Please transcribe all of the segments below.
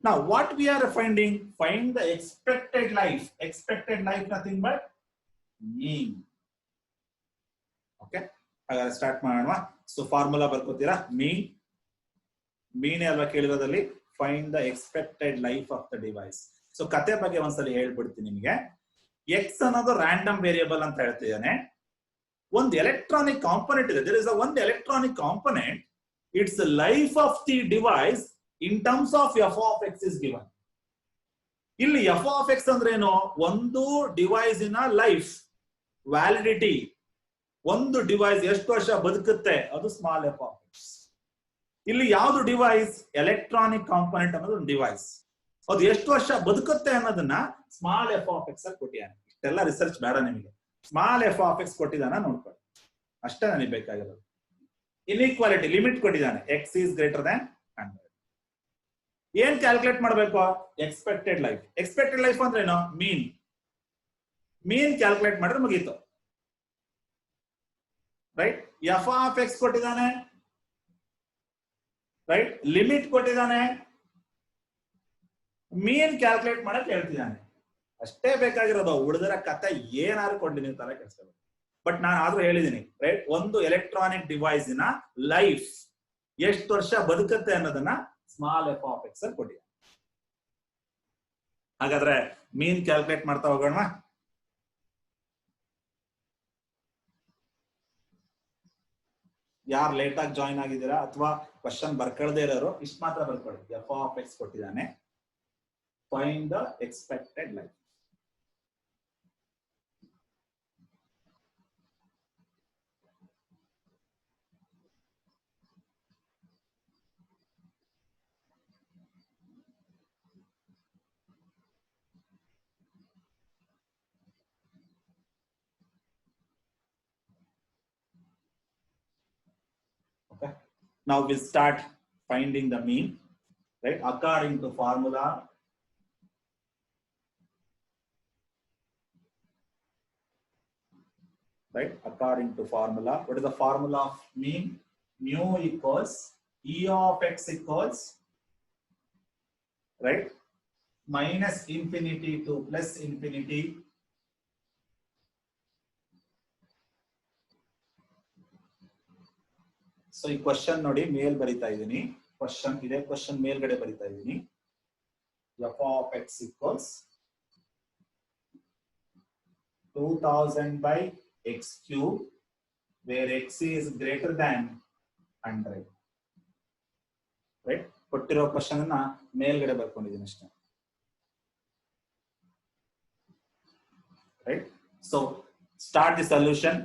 Now what we are finding? Find the expected life. Expected life nothing but mean. Okay, ಹಾಗಾದ್ರೆ start ಮಾಡೋಣ. So formula ಬರ್ಕೋತೀರಾ? Mean ಅಲ್ವಾ ಕೇಳಿರೋದಲ್ಲಿ. Find the expected life of the device. So ಕತೆ ಬಗ್ಗೆ ಒಂದ್ಸಲಿ ಹೇಳ್ಬಿಡ್ತೀನಿ ನಿಮಗೆ. ಎಕ್ಸ್ ಅನ್ನೋದು ರ್ಯಾಂಡಮ್ ವೇರಿಯಬಲ್ ಅಂತ ಹೇಳ್ತಿದ್ದಾನೆ. ಒಂದು ಎಲೆಕ್ಟ್ರಾನಿಕ್ ಕಾಂಪೊನೆಂಟ್ ಇದೆ. ದೇರ್ ಇಸ್ ಒಂದು electronic component. It's life of the device in terms of F of X is given. ಇಲ್ಲಿ ಎಫ್ ಆಫ್ ಎಕ್ಸ್ ಅಂದ್ರೆ ಏನು? ಒಂದು ಡಿವೈಸಿನ ಲೈಫ್ ವ್ಯಾಲಿಡಿಟಿ, ಒಂದು ಡಿವೈಸ್ ಎಷ್ಟು ವರ್ಷ ಬದುಕುತ್ತೆ, ಅದು ಸ್ಮಾಲ್ ಎಫ್ ಆಫ್ ಎಕ್ಸ್. ಇಲ್ಲಿ ಯಾವ್ದು ಡಿವೈಸ್? ಎಲೆಕ್ಟ್ರಾನಿಕ್ ಕಾಂಪೊನೆಂಟ್ ಅನ್ನೋದು ಒಂದು ಡಿವೈಸ್. ಅದು ಎಷ್ಟು ವರ್ಷ ಬದುಕುತ್ತೆ ಅನ್ನೋದನ್ನ ಸ್ಮಾಲ್ ಎಫ್ ಆಫ್ ಎಕ್ಸ್ ಅಲ್ಲಿ ಕೊಟ್ಟಿದ್ದಾನೆ. ಇಷ್ಟೆಲ್ಲ ರಿಸರ್ಚ್ ಬೇಡ ನಿಮಗೆ. ಸ್ಮಾಲ್ ಎಫ್ ಆಫ್ ಎಕ್ಸ್ ಕೊಟ್ಟಿದ್ದಾನ ನೋಡ್ಕೊಳ್ಳಿ, ಅಷ್ಟೇ ನನಗೆ ಬೇಕಾಗಿರೋದು. ಇನ್ಇಕ್ವಾಲಿಟಿ ಲಿಮಿಟ್ ಕೊಟ್ಟಿದ್ದಾನೆ, ಎಕ್ಸ್ ಈಸ್ ಗ್ರೇಟರ್ ದ್ಯಾನ್ 100. ಏನ್ ಕ್ಯಾಲ್ಕುಲೇಟ್ ಮಾಡಬೇಕು? Expected life. ಎಕ್ಸ್ಪೆಕ್ಟೆಡ್ ಲೈಫ್ ಅಂದ್ರೆ ಏನು? ಮೀನ್ ಕ್ಯಾಲ್ಕುಲೇಟ್ ಮಾಡಿದ್ರೆ ಮುಗೀತು. ರೈಟ್, ಎಫ್ ಆಫ್ ಎಕ್ಸ್ ಕೊಟ್ಟಿದ್ದಾನೆ, ರೈಟ್, ಲಿಮಿಟ್ ಕೊಟ್ಟಿದ್ದಾನೆ, ಮೀನ್ ಕ್ಯಾಲ್ಕುಲೇಟ್ ಮಾಡಕ್ ಹೇಳ್ತಿದ್ದಾನೆ. ಅಷ್ಟೇ ಬೇಕಾಗಿರೋದು. ಉಳಿದರ ಕತೆ ಏನಾದ್ರು ಕೊಂಡಿ ನೀವು ತರ ಕೆಲ್ಸಬೇಕು. ಬಟ್ ನಾನು ಆದ್ರೂ ಹೇಳಿದೀನಿ, ರೈಟ್, ಒಂದು ಎಲೆಕ್ಟ್ರಾನಿಕ್ ಡಿವೈಸಿನ ಲೈಫ್ ಎಷ್ಟು ವರ್ಷ ಬದುಕುತ್ತೆ ಅನ್ನೋದನ್ನ ಸ್ಮಾಲ್ ಎಫ್ ಆಫ್ ಎಕ್ಸ್ ಅಲ್ಲಿ ಕೊಟ್ಟಿದ್ದಾನೆ. ಹಾಗಾದ್ರೆ ಮೀನ್ ಕ್ಯಾಲ್ಕುಲೇಟ್ ಮಾಡ್ತಾ ಹೋಗೋಣ. ಯಾರು ಲೇಟ್ ಆಗಿ ಜಾಯಿನ್ ಆಗಿದ್ದೀರಾ ಅಥವಾ ಕ್ವಶನ್ ಬರ್ಕಳ್ದೇ ಇರೋರು ಇಷ್ಟು ಮಾತ್ರ ಬರ್ಕೊಳ್ಳಿ. ಎಫ್ ಆಫ್ ಎಕ್ಸ್ ಕೊಟ್ಟಿದ್ದಾನೆ. Find the expected life. Okay, now we'll start finding the mean, right, according to formula. Right, according to formula. What is the formula of mean? Mu equals E of x equals, right, minus infinity to plus infinity so ಈ question ನೋಡಿ ಮೇಲ್ ಬರಿತಾ ಇದ್ದೀನಿ. Question ಇದೆ, question ಮೇಲ್ಗಡೆ ಬರಿತಾ ಇದ್ದೀನಿ. F of X equals 2000 by x cube where x is greater than 100. Right, ಕೊಟ್ಟಿರೋ question ಅನ್ನ ಮೇಲ್ಗಡೆ ಬರ್ಕೊಂಡಿದ್ದೀನಿ ಅಷ್ಟೇ. Right, so start the solution.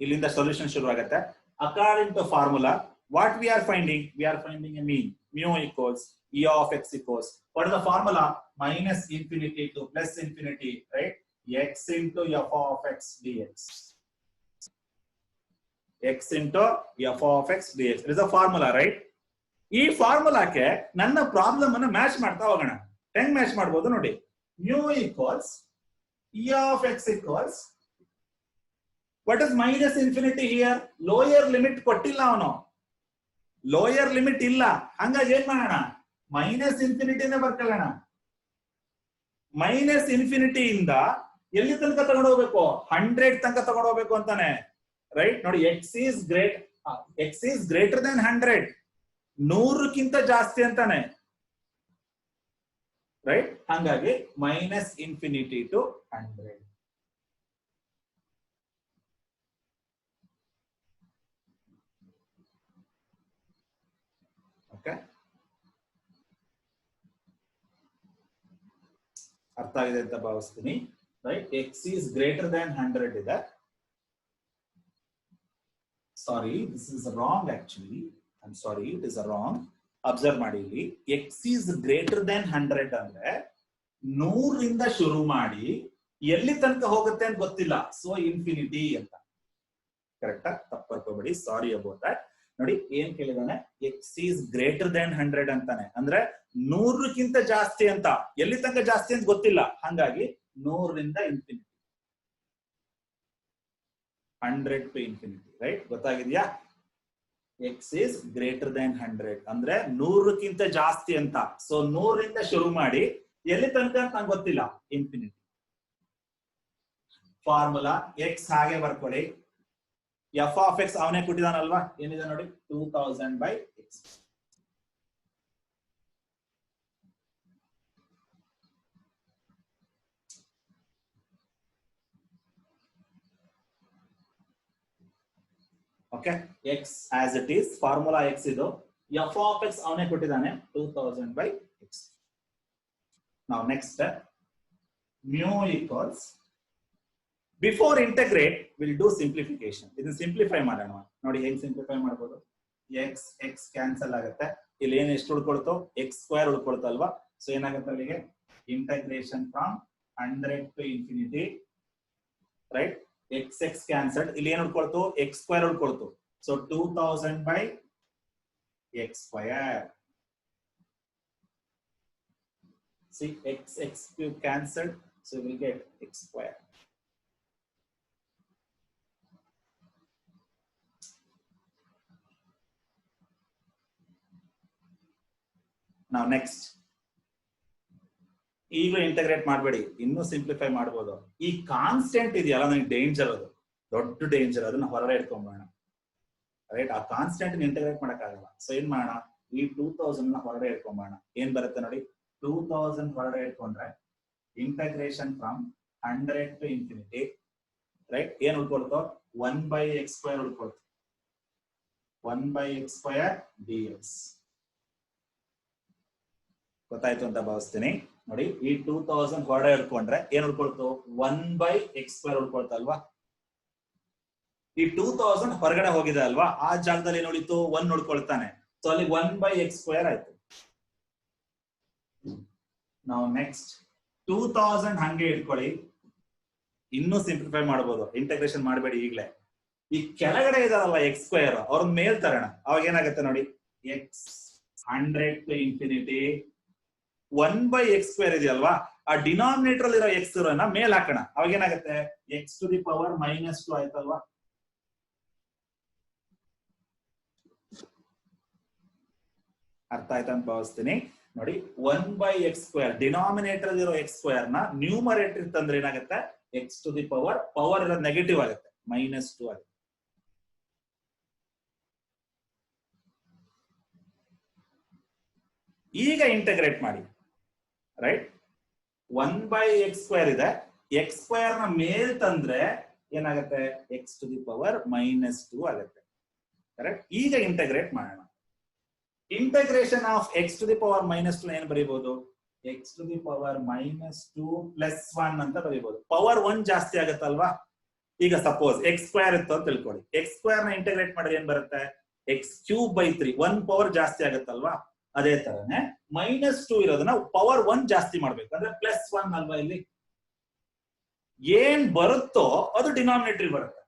ಇಲ್ಲಿಂದ ಸೊಲ್ಯೂಷನ್ ಶುರು ಆಗುತ್ತೆ. According to formula, what we are finding? We are finding a mean. Mu equals E of x equals, what is the formula? Minus infinity to plus infinity, right? X into f of x dx. X into f of x dx. It is a formula, right? ಈ ಫಾರ್ಮುಲಾಕ್ಕೆ ನನ್ನ problem ಅನ್ನು match ಮಾಡ್ತಾ ಹೋಗೋಣ. ಹೆಂಗ್ match ಮಾಡಬಹುದು ನೋಡಿ. mu equals E of x equals, what is minus infinity here? Lower limit ಕೊಟ್ಟಿಲ್ಲ ಅವನು, ಲೋಯರ್ ಲಿಮಿಟ್ ಇಲ್ಲ. ಹಂಗಾಗಿ ಏನ್ ಮಾಡೋಣ? ಮೈನಸ್ ಇನ್ಫಿನಿಟಿನೇ ಬರ್ಕೊಳ್ಳೋಣ. ಮೈನಸ್ ಇನ್ಫಿನಿಟಿ ಇಂದ ಎಲ್ಲಿ ತನಕ ತಗೊಂಡು ಹೋಗ್ಬೇಕು? 100 ತನಕ ತಗೊಂಡು ಹೋಗ್ಬೇಕು ಅಂತಾನೆ. ರೈಟ್, ನೋಡಿ, ಎಕ್ಸ್ ಈಸ್ ಗ್ರೇಟರ್ ದನ್ 100, 100ಕ್ಕಿಂತ ಜಾಸ್ತಿ ಅಂತಾನೆ. ರೈಟ್, ಹಂಗಾಗಿ ಮೈನಸ್ ಇನ್ಫಿನಿಟಿ ಟು 100. ಅರ್ಥ ಆಗಿದೆ ಅಂತ ಭಾವಿಸ್ತೀನಿ. Right, x is greater than 100 ಇದೆ. Sorry, this is wrong actually. I am sorry, it is wrong. Observe ಮಾಡಿ, ಇಲ್ಲಿ ಎಕ್ಸ್ ಈಸ್ ಗ್ರೇಟರ್ ದ್ಯಾನ್ 100 ಅಂದ್ರೆ 100ರಿಂದ ಶುರು ಮಾಡಿ ಎಲ್ಲಿ ತನಕ ಹೋಗುತ್ತೆ ಅಂತ ಗೊತ್ತಿಲ್ಲ. ಸೊ ಇನ್ಫಿನಿಟಿ ಅಂತ. ಕರೆಕ್ಟಾ? ತಪ್ಪರ್ಕೋಬೇಡಿ, ಸಾರಿ ಅಬೌಟ್ ದಟ್. ನೋಡಿ, ಏನ್ ಕೇಳಿದಾನೆ? ಎಕ್ಸ್ ಈಸ್ ಗ್ರೇಟರ್ ದ್ಯಾನ್ 100 ಅಂತಾನೆ. ಅಂದ್ರೆ 100ಕ್ಕಿಂತ ಜಾಸ್ತಿ ಅಂತ. ಎಲ್ಲಿ ತನಕ ಜಾಸ್ತಿ ಅಂತ ಗೊತ್ತಿಲ್ಲ. ಹಂಗಾಗಿ 100ರಿಂದ ಇನ್ಫಿನಿಟಿ, 100 ಟು ಇನ್ಫಿನಿಟಿ. ರೈಟ್, ಗೊತ್ತಾಗಿದ್ಯಾ? ಎಕ್ಸ್ ಇಸ್ ಗ್ರೇಟರ್ ದೆನ್ 100 ಅಂದ್ರೆ 100ಕ್ಕಿಂತ ಜಾಸ್ತಿ ಅಂತ. ಸೊ 100ರಿಂದ ಶುರು ಮಾಡಿ ಎಲ್ಲಿ ತನಕ ಅಂತ ನಂಗೆ ಗೊತ್ತಿಲ್ಲ, ಇನ್ಫಿನಿಟಿ. ಫಾರ್ಮುಲಾ ಎಕ್ಸ್ ಹಾಗೆ ಬರ್ಕೊಳ್ಳಿ. ಎಫ್ ಆಫ್ ಎಕ್ಸ್ ಅವನೇ ಕೊಟ್ಟಿದಾನಲ್ವಾ, ಏನಿದೆ ನೋಡಿ 2000 by x. Okay, X as it is, formula X ಇದು. ಎಫ್ ಆಫ್ ಎಕ್ಸ್ ಅವನೇ ಕೊಟ್ಟಿದ್ದಾನೆ 2000 by x. ನಾವು next mu equals, before integrate will do simplification. ಇದನ್ನ ಸಿಂಪ್ಲಿಫೈ ಮಾಡೋಣ ನೋಡಿ, ಹೆಂಗ್ ಸಿಂಪ್ಲಿಫೈ ಮಾಡ್ಬೋದು. ಎಕ್ಸ್ ಎಕ್ಸ್ ಕ್ಯಾನ್ಸಲ್ ಆಗುತ್ತೆ, ಇಲ್ಲಿ ಏನ್ ಎಷ್ಟು ಉಳ್ಕೊಳ್ತೋ ಎಕ್ಸ್ ಸ್ಕ್ವೇರ್ ಉಳ್ಕೊಳ್ತಲ್ವಾ. ಸೊ ಏನಾಗುತ್ತೆ ಅಲ್ಲಿಗೆ, integration from 100 to infinity, right. X x cancelled, ಇಲ್ಲಿ ಏನ್ ಉಳ್ಕೊಳ್ತು ಎಕ್ಸ್ ಸ್ಕ್ವೇರ್ ಉಳ್ಕೊಳ್ತು. So 2000 by x square. See, x cube cancelled, so we get x square. Now next, ಈಗ ಇಂಟಗ್ರೇಟ್ ಮಾಡಬೇಡಿ, ಇನ್ನೂ ಸಿಂಪ್ಲಿಫೈ ಮಾಡಬಹುದು. ಈ ಕಾನ್ಸ್ಟೆಂಟ್ ಇದೆಯಲ್ಲ ನನಗೆ ಡೇಂಜರ್, ಅದು ದೊಡ್ಡ ಡೇಂಜರ್, ಅದನ್ನ ಹೊರಗಡೆ ಇಟ್ಕೊಂಬೋಣ. ರೈಟ್, ಆ ಕಾನ್ಸ್ಟೆಂಟ್ ಇಂಟಗ್ರೇಟ್ ಮಾಡಕ್ಕಾಗಲ್ಲ. ಸೊ ಏನ್ ಮಾಡೋಣ, ಈ 2000 ನ ಹೊರಗಡೆ ಇಟ್ಕೊಂಬೋಣ. ಏನ್ ಬರುತ್ತೆ ನೋಡಿ, 2000 ಹೊರಗಡೆ ಇಟ್ಕೊಂಡ್ರೆ integration from 100 to infinity, right. ಏನ್ ಉಳ್ಕೊಳ್ತೋ 1 by x square ಉಳ್ಕೊಳ್ತು, 1 by x square dx. ಗೊತ್ತಾಯ್ತು ಅಂತ ಭಾವಿಸ್ತೀನಿ. ನೋಡಿ, ಈ 2000 ಹೊರಗಡೆ ಇಟ್ಕೊಂಡ್ರೆ ಏನ್ ಉಳ್ಕೊಳ್ತು 1 by x square ಉಳ್ಕೊಳ್ತಲ್ವಾ. ಈ 2000 ಹೊರಗಡೆ ಹೋಗಿದೆ ಅಲ್ವಾ, ಆ ಜಾಗದಲ್ಲಿ ಏನ್ ಉಳಿತು 1 ಉಳ್ಕೊಳ್ತಾನೆ. ಸೊ ಅಲ್ಲಿ 1 by x square ಆಯ್ತು. ನಾವು ನೆಕ್ಸ್ಟ್ 2000 ಹಂಗೆ ಇಟ್ಕೊಳ್ಳಿ, ಇನ್ನೂ ಸಿಂಪ್ಲಿಫೈ ಮಾಡಬಹುದು. ಇಂಟಗ್ರೇಷನ್ ಮಾಡಬೇಡಿ ಈಗಲೇ. ಈ ಕೆಳಗಡೆ ಇದಾರಲ್ಲ ಎಕ್ಸ್ ಸ್ಕ್ವೇರ್, ಅವ್ರ ಮೇಲ್ ತರೋಣ. ಅವಾಗ ಏನಾಗುತ್ತೆ ನೋಡಿ, X 100 to infinity 1 by x square ಇದೆಯಲ್ವಾ, ಆ ಡಿನಾಮಿನೇಟರ್ ಅಲ್ಲಿ ಇರೋ ಎಕ್ಸ್ ನ ಮೇಲ್ ಹಾಕೋಣ. ಅವಾಗ ಏನಾಗುತ್ತೆ, ಎಕ್ಸ್ ಟು ದಿ ಪವರ್ -2 ಆಯ್ತಲ್ವಾ. ಅರ್ಥ ಆಯ್ತಾ ಅಂತ ಭಾವಿಸ್ತೀನಿ. ನೋಡಿ, 1 by x square ಡಿನಾಮಿನೇಟರ್ ಇರೋ ಎಕ್ಸ್ ಸ್ಕ್ವೇರ್ ನ ನ್ಯೂಮರೇಟರ್ ತಂದ್ರೆ ಏನಾಗುತ್ತೆ, ಎಕ್ಸ್ ಟು ದಿ ಪವರ್ ಇರೋ ನೆಗೆಟಿವ್ ಆಗುತ್ತೆ, -2 ಆಗುತ್ತೆ. ಈಗ ಇಂಟಗ್ರೇಟ್ ಮಾಡಿ, ರೈಟ್. 1 by x square ಇದೆ, ಎಕ್ಸ್ ಸ್ಕ್ವೇರ್ ನ ಮೇಲ್ ತಂದ್ರೆ ಏನಾಗುತ್ತೆ, ಎಕ್ಸ್ ಟು ದಿ ಪವರ್ -2 ಆಗುತ್ತೆ, ಕರೆಕ್ಟ್. ಈಗ ಇಂಟಗ್ರೇಟ್ ಮಾಡೋಣ. Integration of x to the power -2 ಏನ್ ಬರೀಬಹುದು, ಎಕ್ಸ್ ಟು ದಿ ಪವರ್ -2 + 1 ಅಂತ ಬರೀಬಹುದು. ಪವರ್ 1 ಜಾಸ್ತಿ ಆಗುತ್ತಲ್ವಾ. ಈಗ ಸಪೋಸ್ ಎಕ್ಸ್ ಸ್ಕ್ವೇರ್ ಇತ್ತು ಅಂತ ತಿಳ್ಕೊಳ್ಳಿ, ಎಕ್ಸ್ ಸ್ಕ್ವೇರ್ ನ ಇಂಟಗ್ರೇಟ್ ಮಾಡಿದ್ರೆ ಏನ್ ಬರುತ್ತೆ, x³/3, 1 ಪವರ್ ಜಾಸ್ತಿ ಆಗುತ್ತಲ್ವಾ. ಅದೇ ತರನೇ -2 ಇರೋದನ್ನ ಪವರ್ 1 ಜಾಸ್ತಿ ಮಾಡ್ಬೇಕು, ಅಂದ್ರೆ +1 ಅಲ್ವಾ. ಇಲ್ಲಿ ಏನ್ ಬರುತ್ತೋ ಅದು ಡಿನಾಮಿನೇಟರ್ ಬರುತ್ತೆ.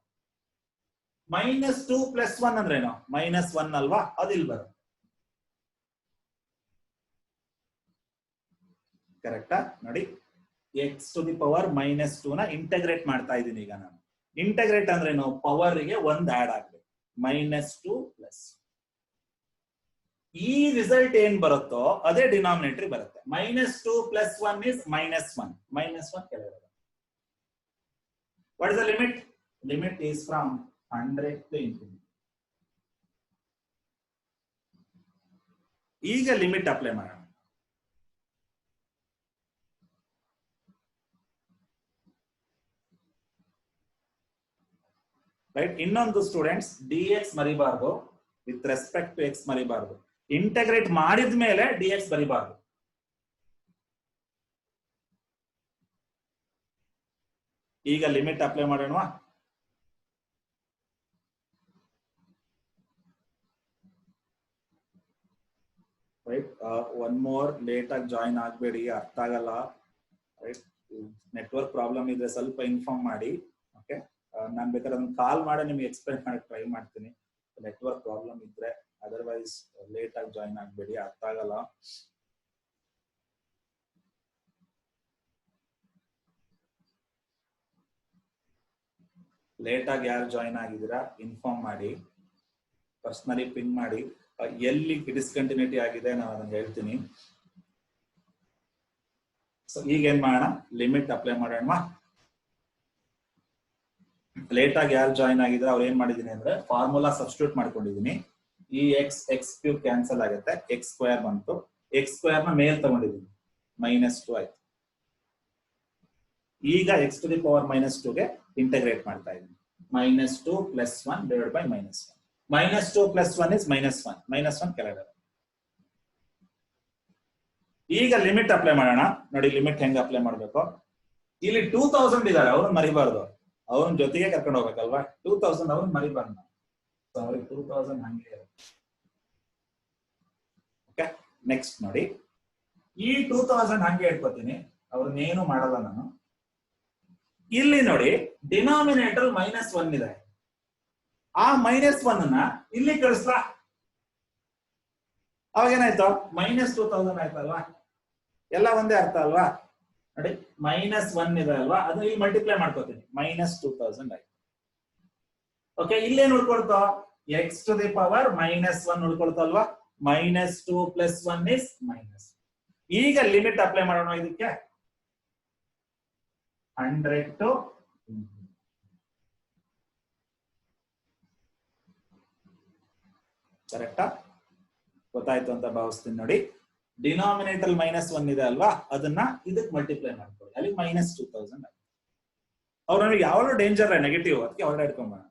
-2 + 1 ಅಂದ್ರೇನು, -1 ಅಲ್ವಾ, ಅದು ಇಲ್ಲಿ ಬರುತ್ತೆ. ಕರೆಕ್ಟಾ ನೋಡಿ, ಎಕ್ಸ್ ಟು ದಿ ಪವರ್ -2 ನ ಇಂಟಗ್ರೇಟ್ ಮಾಡ್ತಾ ಇದ್ದೀನಿ ಈಗ ನಾನು. ಇಂಟಗ್ರೇಟ್ ಅಂದ್ರೇನು, ಪವರ್ ಗೆ 1 ಆಡ್ ಆಗ್ಬೇಕು, -2 + ಈ ರಿಸಲ್ಟ್ ಏನ್ ಬರುತ್ತೋ ಅದೇ ಡಿನಾಮಿನೇಟರ್ ಬರುತ್ತೆ. -2 + 1 is -1, -1 ಕೆಳಗಡೆ. What is the limit? Limit is from 100 to infinity. ಈಗ ಲಿಮಿಟ್ ಅಪ್ಲೈ ಮಾಡೋಣ. ರೈಟ್, ಇನ್ನೊಂದು ಸ್ಟೂಡೆಂಟ್ಸ್, dx ಮರಿಬಾರ್ದು, ವಿತ್ ರೆಸ್ಪೆಕ್ಟ್ ಟು x ಮರಿಬಾರ್ದು. ಇಂಟಗ್ರೇಟ್ ಮಾಡಿದ ಮೇಲೆ dx ಬರಿಬಾರ್ದು. ಈಗ ಲಿಮಿಟ್ ಅಪ್ಲೈ ಮಾಡೋಣ. ರೈಟ್, ಒನ್ ಮೋರ್, ಲೇಟ್ ಆಗಿ ಜಾಯಿನ್ ಆಗಬೇಡಿ, ಅರ್ಥ ಆಗಲ್ಲ. ರೈಟ್, ನೆಟ್ವರ್ಕ್ ಪ್ರಾಬ್ಲಮ್ ಇದ್ರೆ ಸ್ವಲ್ಪ ಇನ್ಫಾರ್ಮ್ ಮಾಡಿ. ಓಕೆ, ನಾನು ಬೇಕಾದ್ರೆ ಅದನ್ನ ಕಾಲ್ ಮಾಡಿ ನಿಮ್ಗೆ ಎಕ್ಸ್ಪ್ಲೈನ್ ಮಾಡಕ್ಕೆ ಟ್ರೈ ಮಾಡ್ತೀನಿ, ನೆಟ್ವರ್ಕ್ ಪ್ರಾಬ್ಲಮ್ ಇದ್ರೆ. ಅದರ್ವೈಸ್ ಲೇಟ್ ಆಗಿ ಜಾಯಿನ್ ಆಗಬೇಡಿ, ಅರ್ಥ ಆಗಲ್ಲ. ಲೇಟ್ ಆಗಿ ಯಾರು ಜಾಯಿನ್ ಆಗಿದ್ದೀರಾ ಇನ್ಫಾರ್ಮ್ ಮಾಡಿ. ಪರ್ಸನಲಿ ಪಿಂಗ್ ಮಾಡಿ ಎಲ್ಲಿ ಡಿಸ್ಕಂಟಿನ್ಯೂಟಿ ಆಗಿದೆ ನಾನು ಅದನ್ನ ಹೇಳ್ತೀನಿ. ಸೊ ಈಗ ಏನ್ ಮಾಡೋಣ, ಲಿಮಿಟ್ ಅಪ್ಲೈ ಮಾಡೋಣ. ಲೇಟ್ ಆಗಿ ಯಾರು ಜಾಯಿನ್ ಆಗಿದ್ರೆ ಅವ್ರು ಏನ್ ಮಾಡಿದೀನಿ ಅಂದ್ರೆ ಫಾರ್ಮುಲಾ ಸಬ್ಸ್ಟಿಟ್ಯೂಟ್ ಮಾಡ್ಕೊಂಡಿದೀನಿ. ಈ ಎಕ್ಸ್ ಕ್ಯೂಬ್ ಕ್ಯಾನ್ಸಲ್ ಆಗುತ್ತೆ, ಎಕ್ಸ್ ಸ್ಕ್ವೇರ್ ಬಂತು, ಎಕ್ಸ್ ಸ್ಕ್ವೇರ್ ನ ಮೇಲ್ ತಗೊಂಡಿದೀನಿ, -2 ಆಯ್ತು. ಈಗ ಎಕ್ಸ್ ಟು ದಿ ಪವರ್ -2 ಗೆ ಇಂಟಗ್ರೇಟ್ ಮಾಡ್ತಾ ಇದ್ದೀನಿ. -2 + 1 / -1. -2 + 1 is -1. -1 ಕೆಳಗಡೆ. ಈಗ ಲಿಮಿಟ್ ಅಪ್ಲೈ ಮಾಡೋಣ. ನೋಡಿ ಲಿಮಿಟ್ ಹೆಂಗ್ ಅಪ್ಲೈ ಮಾಡ್ಬೇಕು. ಇಲ್ಲಿ 2000 ಇದಾರೆ, ಅವ್ರನ್ನ ಮರಿಬಾರ್ದು, ಅವ್ರನ್ನ ಜೊತೆಗೆ ಕರ್ಕೊಂಡು ಹೋಗ್ಬೇಕಲ್ವಾ. 2000 ಅವ್ರನ್ನ ಮರಿಬಾರ್ದು. ಅವ್ರಿಗೆ 2000 ಹಂಗೆ ಇರುತ್ತೆ. ಓಕೆ, ನೆಕ್ಸ್ಟ್ ನೋಡಿ, ಈ 2000 ಹಂಗೆ ಇಟ್ಕೋತೀನಿ, ಅವ್ರನ್ನೇನು ಮಾಡಲ್ಲ ನಾನು. ಇಲ್ಲಿ ನೋಡಿ ಡಿನಾಮಿನೇಟರ್ -1 ಇದೆ, ಆ -1 ಅನ್ನ ಇಲ್ಲಿ ಕಳಿಸ್ಲಾ, ಅವಾಗ ಏನಾಯ್ತು, -2000 ಆಯ್ತಲ್ವಾ, ಎಲ್ಲ ಒಂದೇ ಅರ್ಥ ಅಲ್ವಾ. ನೋಡಿ -1 ಇದೆ ಅಲ್ವಾ, ಅದು ಇಲ್ಲಿ ಮಲ್ಟಿಪ್ಲೈ ಮಾಡ್ಕೋತೀನಿ, -2000 ಆಯ್ತು. ಓಕೆ, ಇಲ್ಲೇನು ಉಳ್ಕೊಳ್ತೋ, X to the power -1 ಉಳ್ಕೊಳ್ತಲ್ವಾ, -2 + 1 is -1. ಈಗ ಲಿಮಿಟ್ ಅಪ್ಲೈ ಮಾಡೋಣ ಇದಕ್ಕೆ, 100 to ಕರೆಕ್ಟಾ, ಗೊತ್ತಾಯ್ತು ಅಂತ ಭಾವಿಸ್ತೀನಿ. ನೋಡಿ ಡಿನಾಮಿನೇಟರ್ -1 ಇದೆ ಅಲ್ವಾ, ಅದನ್ನ ಇದಕ್ಕೆ ಮಲ್ಟಿಪ್ಲೈ ಮಾಡ್ಕೊಳ್ಳಿ, ಅಲ್ಲಿ -2000 ಆಯ್ತು. ಅವ್ರು ನನಗೆ ಯಾವಾಗಲೂ ಡೇಂಜರ್ ನೆಗೆಟಿವ್, ಅದಕ್ಕೆ ಹೊರಗಡೆ ಇಟ್ಕೊಂಬೋಣ.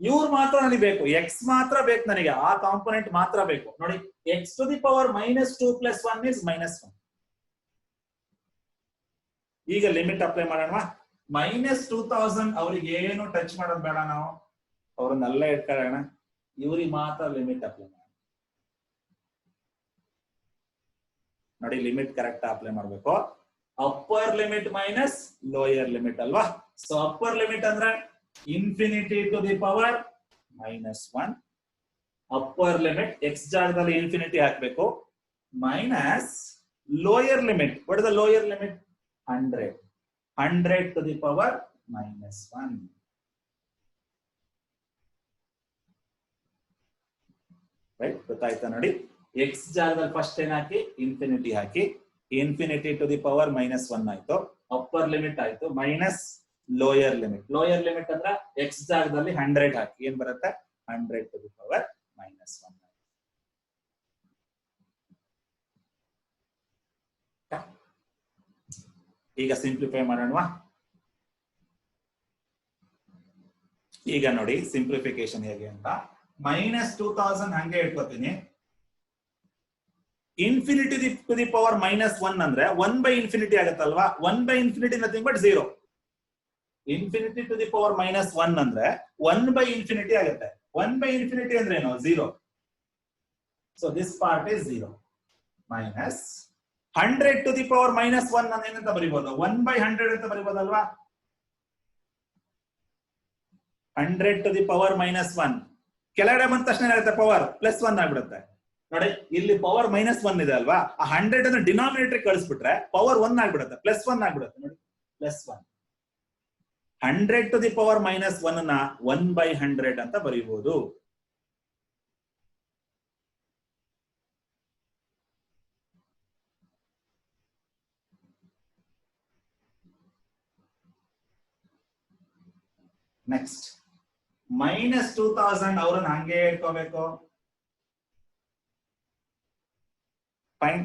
ಇವ್ರು ಮಾತ್ರ ನನಗೆ ಬೇಕು, ಎಕ್ಸ್ ಮಾತ್ರ ಬೇಕು ನನಗೆ, ಆ ಕಾಂಪೊನೆಂಟ್ ಮಾತ್ರ ಬೇಕು. ನೋಡಿ X to the power -2 + 1 is -1. ಈಗ ಲಿಮಿಟ್ ಅಪ್ಲೈ ಮಾಡೋಣ. -2000 ಅವ್ರಿಗೆ ಏನು ಟಚ್ ಮಾಡೋದು ಬೇಡ, ನಾವು ಅವ್ರನ್ನೆಲ್ಲ ಇಟ್ಕೊಳ್ಳೋಣ, ಇವ್ರಿಗೆ ಮಾತ್ರ ಲಿಮಿಟ್ ಅಪ್ಲೈ ಮಾಡೋಣ. ನೋಡಿ ಲಿಮಿಟ್ ಕರೆಕ್ಟ್ ಅಪ್ಲೈ ಮಾಡಬೇಕು. Upper limit minus lower limit ಅಲ್ವಾ. ಸೊ ಅಪ್ಪರ್ ಲಿಮಿಟ್ ಅಂದ್ರೆ infinity to the power -1. Upper limit x ಜಾಗದಲ್ಲಿ ಇನ್ಫಿನಿಟಿ ಹಾಕ್ಬೇಕು, minus lower limit, what is the lower limit, 100 to the power -1. Right, ಗೊತ್ತಾಯ್ತಾ. ನೋಡಿ x ಜಾಗದಲ್ಲಿ first ಏನ್ ಹಾಕಿ, ಇನ್ಫಿನಿಟಿ ಹಾಕಿ, ಇನ್ಫಿನಿಟಿ ಟು ದಿ ಪವರ್ -1 ಆಯ್ತು, ಅಪ್ಪರ್ ಲಿಮಿಟ್ ಆಯ್ತು, minus lower limit. Lower limit ಅಂದ್ರೆ ಎಕ್ಸ್ ಜಾಗದಲ್ಲಿ 100 ಹಾಕಿ, ಏನ್ ಬರುತ್ತೆ, 100 to the power -1. ಈಗ ಸಿಂಪ್ಲಿಫೈ ಮಾಡೋಣ. ಈಗ ನೋಡಿ ಸಿಂಪ್ಲಿಫಿಕೇಶನ್ ಹೇಗೆ ಅಂತ, -2000 ಹಂಗೆ ಇಟ್ಕೋತೀನಿ, ಇನ್ಫಿನಿಟಿ ಟು ದಿ ಪವರ್ -1 ಅಂದ್ರೆ 1/∞ ಆಗುತ್ತಲ್ವಾ, 1/∞ nothing but 0. Infinity to the power -1 ಅಂದ್ರೆ 1/∞ ಆಗುತ್ತೆ, 1/∞ ಅಂದ್ರೆ ಏನು, 0. So this part is 0 minus 100 to the power -1 ನಾನು ಏನಂತ ಬರೀಬಹುದು, 1/100 ಅಂತ ಬರೀಬಹುದಲ್ವಾ. 100 to the power -1 ಕೆಳಗಡೆ ಬಂದ ತಕ್ಷಣ ಏನಾಗುತ್ತೆ, ಪವರ್ +1 ಆಗ್ಬಿಡುತ್ತೆ. ನೋಡಿ ಇಲ್ಲಿ ಪವರ್ -1 ಇದೆ ಅಲ್ವಾ, ಆ 100 ಅನ್ನು ಡಿನಾಮಿನೇಟರ್ ಕಳಿಸ್ಬಿಟ್ರೆ ಪವರ್ 1 ಆಗ್ಬಿಡುತ್ತೆ, +1 ಆಗ್ಬಿಡುತ್ತೆ. ನೋಡಿ +1, 100 to the power -1 ನ 1/100 ಅಂತ ಬರೀಬಹುದು. ನೆಕ್ಸ್ಟ್ -2000 ಅವ್ರನ್ನ ಹಂಗೆ ಇಟ್ಕೋಬೇಕು. ಫೈನ್.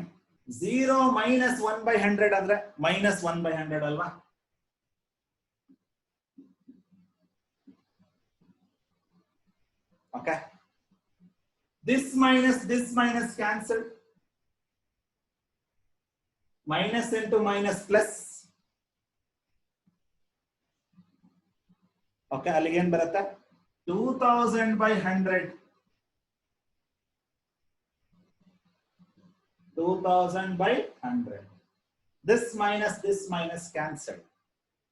0 - 1/100 ಅಂದ್ರೆ -1/100 ಅಲ್ವಾ. Okay, this minus cancel, minus into minus plus. Okay, ಅಲ್ಲಿಗೆ ಏನ್ ಬರುತ್ತೆ, 2000/100, 2000/100. This minus cancel,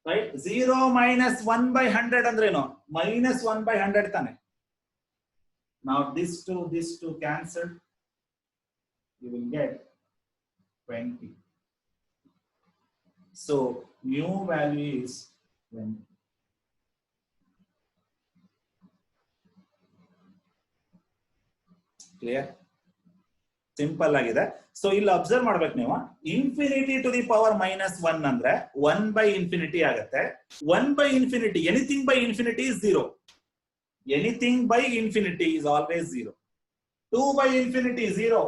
right? 0 - 1/100 ಅಂದ್ರೇನು, -1/100 ತಾನೆ. Now this two cancelled, you will get 20. So new value is 20. Clear? Simple ಆಗಿದೆ. ಸೊ ಇಲ್ಲಿ ಅಬ್ಸರ್ವ್ ಮಾಡ್ಬೇಕು ನೀವು, ಇನ್ಫಿನಿಟಿ ಟು ದಿ ಪವರ್ -1 ಅಂದ್ರೆ 1/∞ ಆಗುತ್ತೆ. 1/∞, anything by infinity is 0. Anything by infinity is always 0. 2/∞ 0.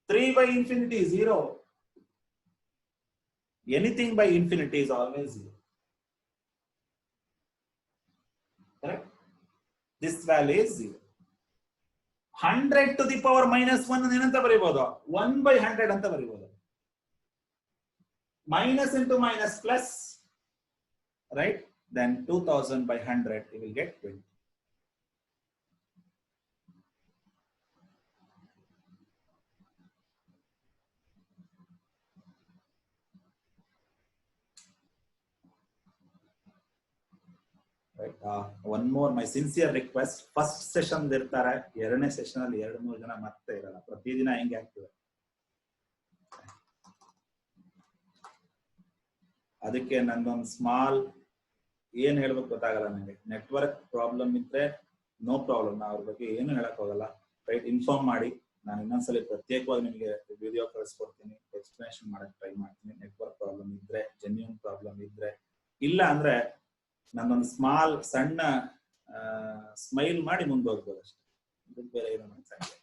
3/∞ 0. Anything by infinity is always 0. Correct? This value is 0. 100 to the power -1 ಏನಂತ ಬರೀಬಹುದು? 1/100 ಅಂತ ಬರೀಬಹುದು. Minus into minus plus, right? Then 2000/100 you will get 20. Right. One more, my sincere request. First session ಇರ್ತಾರೆ, ಎರಡನೇ session ಅಲ್ಲಿ 2-3 ಜನ ಮತ್ತೆ ಇರಲ್ಲ. ಪ್ರತಿದಿನ ಹೆಂಗೆ ಆಗ್ತದೆ, ಅದಕ್ಕೆ ನಂದೊಂದು ಸ್ಮಾಲ್ ಏನ್ ಹೇಳ್ಬೇಕು ಗೊತ್ತಾಗಲ್ಲ ನನಗೆ. ನೆಟ್ವರ್ಕ್ ಪ್ರಾಬ್ಲಮ್ ಇದ್ರೆ ನೋ ಪ್ರಾಬ್ಲಮ್, ನಾ ಅವ್ರ ಬಗ್ಗೆ ಏನು ಹೇಳಕ್ ಹೋಗಲ್ಲ. ರೈಟ್, ಇನ್ಫಾರ್ಮ್ ಮಾಡಿ. ನಾನು ಇನ್ನೊಂದ್ಸಲಿ ಪ್ರತ್ಯೇಕವಾಗಿ ನಿಮಗೆ ವಿಡಿಯೋ ಕಳಿಸ್ಕೊಡ್ತೀನಿ, ಎಕ್ಸ್ಪ್ಲನೇಷನ್ ಮಾಡಕ್ ಟ್ರೈ ಮಾಡ್ತೀನಿ. ನೆಟ್ವರ್ಕ್ ಪ್ರಾಬ್ಲಮ್ ಇದ್ರೆ, ಜೆನ್ಯೂನ್ ಪ್ರಾಬ್ಲಮ್ ಇದ್ರೆ, ಇಲ್ಲ ಅಂದ್ರೆ ನಾನೊಂದು ಸ್ಮಾಲ್ ಸಣ್ಣ ಸ್ಮೈಲ್ ಮಾಡಿ ಮುಂದೆ ಹೋಗ್ಬೋದು ಅಷ್ಟೇ. ಬೇರೆ ಏನೋ ಮನಸ್ಸಾಗಿದೆ.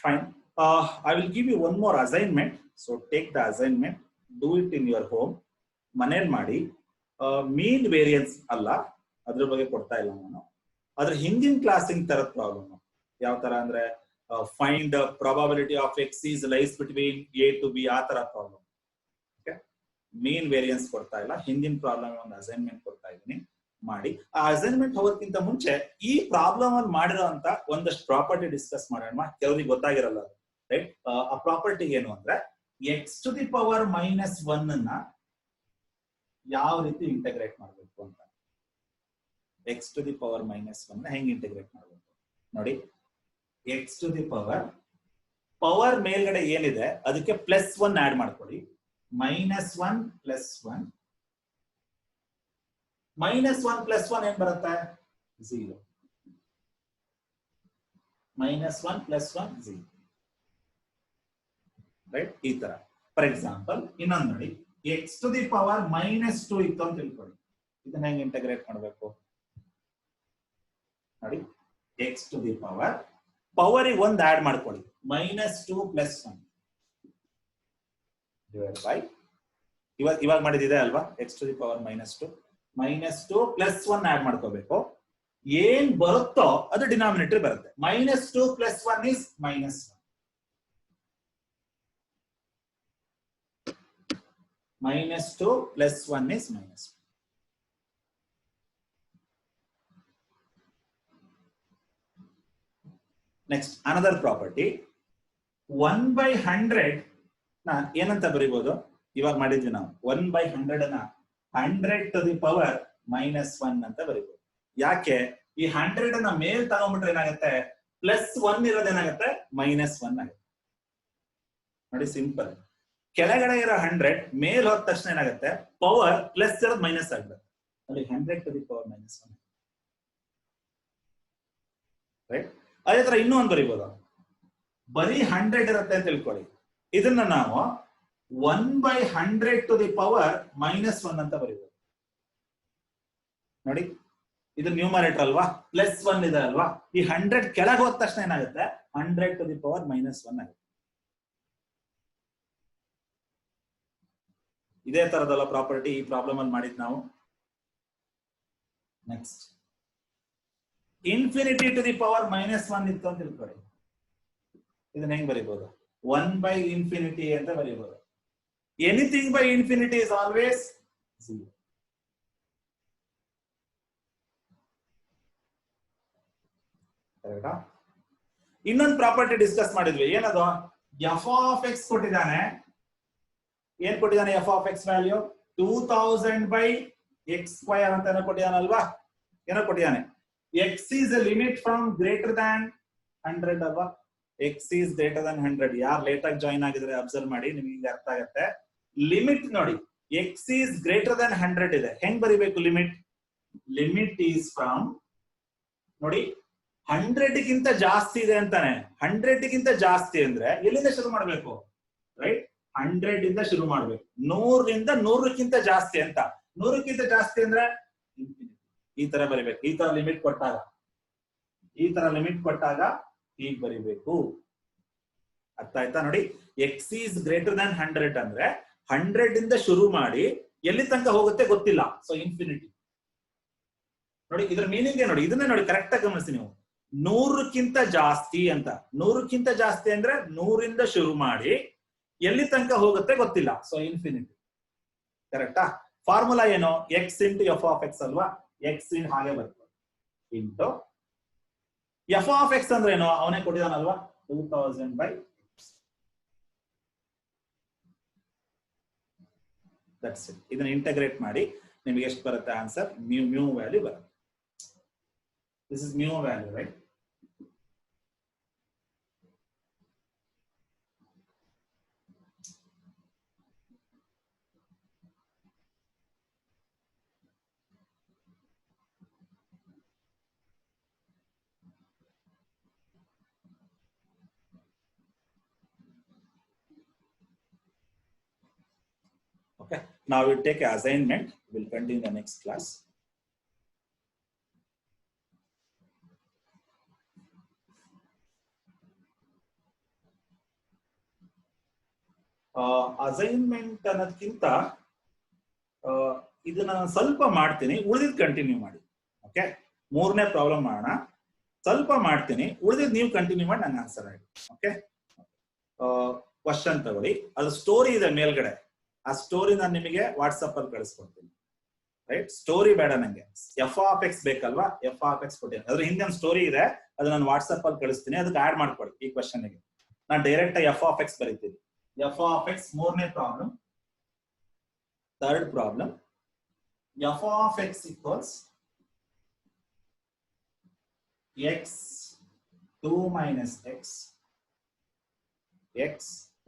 Fine. I will give you one more assignment. So take the assignment, do it in your home. ಮನೇಲಿ ಮಾಡಿ. ಮೀನ್ ವೇರಿಯನ್ಸ್ ಅಲ್ಲ, ಅದ್ರ ಬಗ್ಗೆ ಕೊಡ್ತಾ ಇಲ್ಲ ನಾನು. ಅದ್ರ ಹಿಂದಿನ ಕ್ಲಾಸಿನ ತರದ ಪ್ರಾಬ್ಲಮ್. ಯಾವ ತರ ಅಂದ್ರೆ find probability of x is lies between a to b, ಆ ತರ ಪ್ರಾಬ್ಲಮ್. ಓಕೆ, ಮೀನ್ ವೇರಿಯನ್ಸ್ ಕೊಡ್ತಾ ಇಲ್ಲ. ಹಿಂದಿನ ಪ್ರಾಬ್ಲಮ್ ಒಂದು ಅಸೈನ್ಮೆಂಟ್ ಕೊಡ್ತಾ ಇದ್ದೀನಿ, ಮಾಡಿ. ಆ ಅಸೈನ್ಮೆಂಟ್ ಹೋಗೋದಕ್ಕಿಂತ ಮುಂಚೆ ಈ ಪ್ರಾಬ್ಲಮ್ ಅನ್ನು ಮಾಡಿರೋ ಅಂತ ಒಂದಷ್ಟು ಪ್ರಾಪರ್ಟಿ ಡಿಸ್ಕಸ್ ಮಾಡೋಣ. ಕೆಲವರಿಗೆ ಗೊತ್ತಾಗಿರಲ್ಲ, ರೈಟ್? ಆ ಪ್ರಾಪರ್ಟಿ ಏನು ಅಂದ್ರೆ, x to the power -1 ಅನ್ನ ಯಾವ ರೀತಿ ಇಂಟಗ್ರೇಟ್ ಮಾಡಬೇಕು ಅಂತ. x to the power -1 ನ ಹೆಂಗೆ ಇಂಟಗ್ರೇಟ್ ಮಾಡಬೇಕು ನೋಡಿ. x to the ಪವರ್ ಮೇಲ್ಗಡೆ ಏನಿದೆ ಅದಕ್ಕೆ +1 ಆಡ್ ಮಾಡ್ಕೊಳ್ಳಿ. -1 +1, -1 +1 ಏನ್ ಬರುತ್ತೆ? 0. -1 +1 0. ರೈಟ್? ಈ ತರ. ಫಾರ್ ಎಕ್ಸಾಂಪಲ್ ಇನ್ನೊಂದು ನೋಡಿ, x to the power -2 ಇತ್ತು ಅಂತ ತಿಳ್ಕೊಳ್ಳಿ. ಇದನ್ನ ಹೆಂಗೆ ಇಂಟಗ್ರೇಟ್ ಮಾಡಬೇಕು ನೋಡಿ. x to the ಪವರ್ ಒಂದು ಆಡ್ ಮಾಡ್ಕೊಳ್ಳಿ. -2 +1 ಡಿವೈಡ್ ಬೈ, ಇವಾಗ ಮಾಡಿದಿದೆ ಅಲ್ವಾ, x to the power -2 +1 add ಮಾಡ್ಕೋಬೇಕು. ಏನ್ ಬರುತ್ತೋ ಅದು ಡಿನಾಮಿನೇಟರ್ ಬರುತ್ತೆ. -2 +1 is -1. -2 +1 is -1. Next another property, 1/100 ಏನಂತ ಬರೀಬಹುದು? ಇವಾಗ ಮಾಡಿದ್ವಿ ನಾವು 1/100 ಅನ್ನ 100 to the power -1 ಅಂತ ಬರೀಬಹುದು. ಯಾಕೆ ಈ 100 ಅನ್ನ ಮೇಲ್ ತಗೊಂಡ್ಬಿಟ್ರೆ ಏನಾಗುತ್ತೆ, +1 ಇರೋದೇನಾಗುತ್ತೆ -1 ಆಗುತ್ತೆ. ನೋಡಿ ಸಿಂಪಲ್. ಕೆಳಗಡೆ ಇರೋ 100 ಮೇಲ್ ಹೋದ ತಕ್ಷಣ ಏನಾಗುತ್ತೆ, ಪವರ್ ಪ್ಲಸ್ ಇರೋದು ಮೈನಸ್ ಆಗುತ್ತೆ. ಅಲ್ಲಿ 100 to the power -1. ರೈಟ್. ಅದೇ ತರ ಇನ್ನೂ ಒಂದು ಬರೀಬಹುದು, ಬರೀ 100 ಇರುತ್ತೆ ಅಂತ ತಿಳ್ಕೊಳ್ಳಿ. ಇದನ್ನ ನಾವು 1/100 to the power -1 ಅಂತ ಬರೀಬಹುದು. ನೋಡಿ ಇದು ನ್ಯೂಮರೇಟರ್ ಅಲ್ವಾ, +1 ಇದೆ ಅಲ್ವಾ. ಈ 100 ಕೆಳಗೆ ಹೋದ ತಕ್ಷಣ ಏನಾಗುತ್ತೆ, 100 to the power -1 ಆಗುತ್ತೆ. ಇದೇ ತರದಲ್ಲ ಪ್ರಾಪರ್ಟಿ ಈ ಪ್ರಾಬ್ಲಮ್ ಅಲ್ಲಿ ಮಾಡಿದ್ ನಾವು. Next infinity to the power -1 ಇತ್ತು ಅಂತ ತಿಳ್ಕೊಳ್ಳಿ. ಇದನ್ನ ಹೆಂಗ್ ಬರೀಬಹುದು, 1/∞ ಅಂತ ಬರೀಬಹುದು. Anything by infinity is always 0. ಕರೆಕ್ಟಾ? ಇನ್ನೊಂದು ಪ್ರಾಪರ್ಟಿ ಡಿಸ್ಕಸ್ ಮಾಡಿದ್ವಿ, ಏನದು, f(x) ಕೊಟ್ಟಿದ್ದಾನೆ. ಏನ್ ಕೊಟ್ಟಿದ್ದಾನೆ, f(x) ವ್ಯಾಲ್ಯೂ 2000/x² ಅಂತ ಏನೋ ಕೊಟ್ಟಿದ್ದಾನಲ್ವಾ, ಏನೋ ಕೊಟ್ಟಿದ್ದಾನೆ. x is a limit from greater than 100 ಅಲ್ವಾ. x is greater than 100. ಯಾರು ಲೇಟ್ ಆಗಿ ಜಾಯಿನ್ ಆಗಿದ್ರೆ ಅಬ್ಸರ್ವ್ ಮಾಡಿ, ನಿಮಗೆ ಅರ್ಥ ಆಗುತ್ತೆ. ಲಿಮಿಟ್ ನೋಡಿ, x is greater than 100 ಇದೆ. ಹೆಂಗ್ ಬರಿಬೇಕು ಲಿಮಿಟ್? ಲಿಮಿಟ್ ಈಸ್ ಫ್ರಮ್, ನೋಡಿ 100 ಗಿಂತ ಜಾಸ್ತಿ ಇದೆ ಅಂತಾನೆ. 100 ಗಿಂತ ಜಾಸ್ತಿ ಅಂದ್ರೆ ಎಲ್ಲಿಂದ ಶುರು ಮಾಡ್ಬೇಕು, ರೈಟ್? 100 ಇಂದ ಶುರು ಮಾಡ್ಬೇಕು. 100ರಿಂದ 100ಕ್ಕಿಂತ ಜಾಸ್ತಿ ಅಂತ. 100ಕ್ಕಿಂತ ಜಾಸ್ತಿ ಅಂದ್ರೆ ಈ ತರ ಬರಿಬೇಕು. ಈ ತರ ಲಿಮಿಟ್ ಕೊಟ್ಟಾಗ ಹೀಗ್ ಬರಿಬೇಕು. ಅರ್ಥ ಆಯ್ತಾ? ನೋಡಿ, x ಈಸ್ ಗ್ರೇಟರ್ ದನ್ 100 ಅಂದ್ರೆ 100 ಇಂದ ಶುರು ಮಾಡಿ ಎಲ್ಲಿ ತನಕ ಹೋಗುತ್ತೆ ಗೊತ್ತಿಲ್ಲ, ಸೊ ಇನ್ಫಿನಿಟಿ. ನೋಡಿ ಇದ್ರ ಮೀನಿಂಗ್ ನೋಡಿ, ಇದನ್ನೇ ನೋಡಿ ಕರೆಕ್ಟ್ ಆಗಿ ಗಮನಿಸಿ ನೀವು. 100ಕ್ಕಿಂತ ಜಾಸ್ತಿ ಅಂತ. 100ಕ್ಕಿಂತ ಜಾಸ್ತಿ ಅಂದ್ರೆ 100ರಿಂದ ಶುರು ಮಾಡಿ ಎಲ್ಲಿ ತನಕ ಹೋಗುತ್ತೆ ಗೊತ್ತಿಲ್ಲ, ಸೊ ಇನ್ಫಿನಿಟಿ. ಕರೆಕ್ಟಾ? ಫಾರ್ಮುಲಾ ಏನು, x ಇಂಟು f(x) ಅಲ್ವಾ. x ಇನ್ ಹಾಗೆ ಬರ್ತದೆ ಇಂಟು f(x) ಅಂದ್ರೆ ಏನು, ಅವನೇ ಕೊಟ್ಟಿದಾನಲ್ವಾ, 2000/x. That's it. ಇದನ್ನ ಇಂಟಗ್ರೇಟ್ ಮಾಡಿ ನಿಮಗೆ ಎಷ್ಟು ಬರುತ್ತೆ ಆನ್ಸರ್, ಮ್ಯೂ ವ್ಯಾಲ್ಯೂ ಬರುತ್ತೆ. This is mu value, right? Okay, now we'll take an assignment. We'll continue the next class. Assignment ಅನ್ನೋದಕ್ಕಿಂತ ಇದನ್ನ ಸ್ವಲ್ಪ ಮಾಡ್ತೀನಿ, ಉಳಿದಿದ್ದು ಕಂಟಿನ್ಯೂ ಮಾಡಿ. ಓಕೆ, 3ನೇ ಪ್ರಾಬ್ಲಮ್ ಮಾಡೋಣ. ಸ್ವಲ್ಪ ಮಾಡ್ತೀನಿ, ಉಳಿದಿದ್ದು ನೀವು ಕಂಟಿನ್ಯೂ ಮಾಡಿ ನಂಗೆ ಆನ್ಸರ್ ಆಗಿ. ಓಕೆ, ಕ್ವಶನ್ ತಗೊಳ್ಳಿ. ಅದು ಸ್ಟೋರಿ ಇದೆ ಮೇಲ್ಗಡೆ, ಆ ಸ್ಟೋರಿ ನಾನು ನಿಮಗೆ ವಾಟ್ಸಪ್ ಅಲ್ಲಿ ಕಳಿಸ್ಕೊಡ್ತೀನಿ. ರೈಟ್, ಸ್ಟೋರಿ ಬೇಡ ನಂಗೆ, f(x) ಬೇಕಲ್ವಾ. f(x) ಕೊಟ್ಟಿದ್ದೀನಿ, ಅದ್ರ ಹಿಂದೆ ಒಂದು ಸ್ಟೋರಿ ಇದೆ, ಅದು ನಾನು ವಾಟ್ಸಪ್ ಅಲ್ಲಿ ಕಳಿಸ್ತೀನಿ. ಅದಕ್ಕೆ ಆಡ್ ಮಾಡ್ಕೊಳ್ಳಿ ಈ ಕ್ವಶನ್ ಗೆ. ನಾನು ಡೈರೆಕ್ಟ್ f(x) ಬರೀತೀನಿ. f(x) 3ನೇ problem. Third problem, f(x) equals x 2 minus x, x